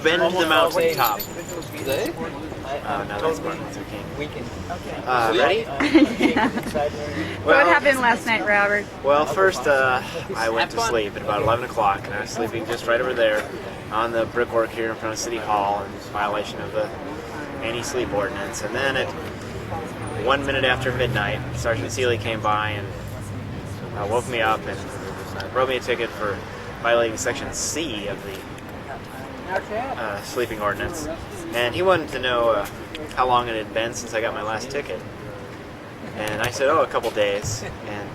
Bend the mountain top. Today? No, that's Martin Luther King. Ready? What happened last night, Robert? Well, first I went to sleep at about 11 o'clock, and I was sleeping just right over there on the brickwork here in front of City Hall in violation of the anti-sleep ordinance. And then at 1 minute after midnight, Sergeant Seeley came by and woke me up and wrote me a ticket for violating Section C of the sleeping ordinance. And he wanted to know how long it had been since I got my last ticket. And I said, oh, a couple days. And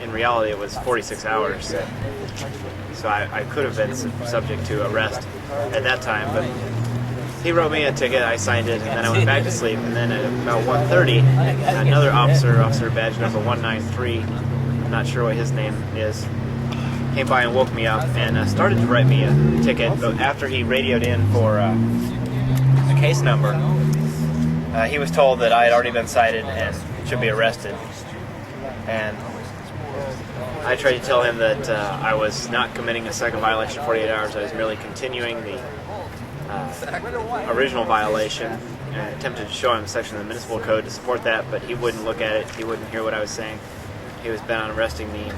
in reality, it was 46 hours. So I could have been subject to arrest at that time. But he wrote me a ticket, I signed it, and then I went back to sleep. And then at about 1:30, another officer badge number 193, I'm not sure what his name is, came by and woke me up and started to write me a ticket. But after he radioed in for a case number, he was told that I had already been cited and should be arrested. And I tried to tell him that I was not committing a second violation of 48 hours. I was merely continuing the original violation. And I attempted to show him a section of the municipal code to support that, but he wouldn't look at it. He wouldn't hear what I was saying. He was bent on arresting me.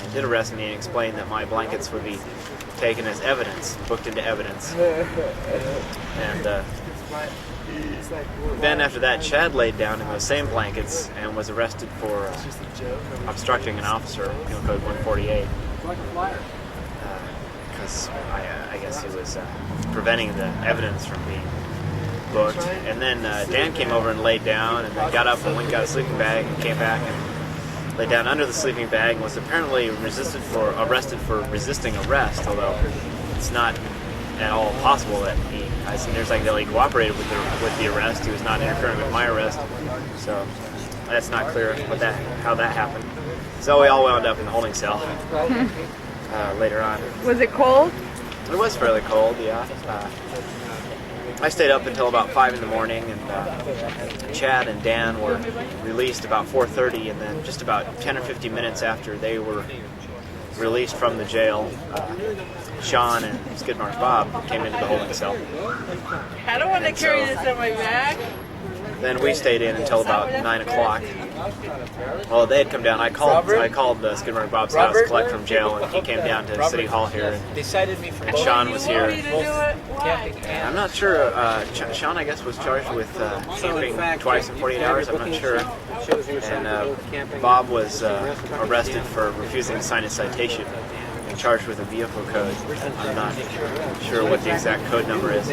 He did arrest me and explained that my blankets would be taken as evidence, booked into evidence. And then after that, Chad laid down in those same blankets and was arrested for obstructing an officer, Penal Code 148, because I guess he was preventing the evidence from being booked. And then Dan came over and laid down, and then got up and went and got a sleeping bag and came back and laid down under the sleeping bag and was apparently arrested for resisting arrest, although it's not at all possible that it seems like he cooperated with the arrest. He was not interfering with my arrest, so that's not clear how that happened. So we all wound up in the holding cell later on. Was it cold? It was fairly cold, yeah. I stayed up until about 5 in the morning, and Chad and Dan were released about 4:30, and then just about 10 or 15 minutes after they were released from the jail, Sean and Skidmar's Bob came into the holding cell. I don't want to carry this on my back. Then we stayed in until about 9 o'clock. Well, they had come down. I called Skidmar and Bob's house, collect from jail, and he came down to City Hall here. And Sean was here. I'm not sure. Sean, I guess, was charged with camping twice in 48 hours. I'm not sure. And Bob was arrested for refusing to sign a citation and charged with a vehicle code. I'm not sure what the exact code number is.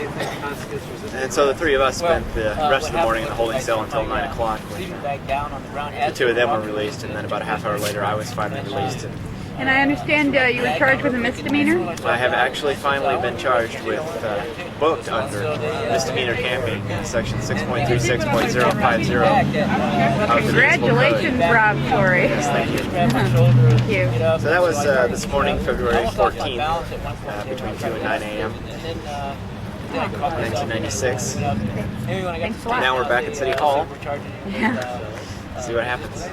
And so the three of us spent the rest of the morning in the holding cell until 9 o'clock. The two of them were released, and then about a half hour later I was finally released. And I understand you were charged with a misdemeanor? I have actually finally been charged with, booked under misdemeanor camping, section 6.36.050. Congratulations, Rob Torrey. Yes, thank you. Thank you. So that was this morning, February 14th, between 2 and 9 a.m. 1996. Thanks a lot. Now we're back at City Hall. Yeah. See what happens.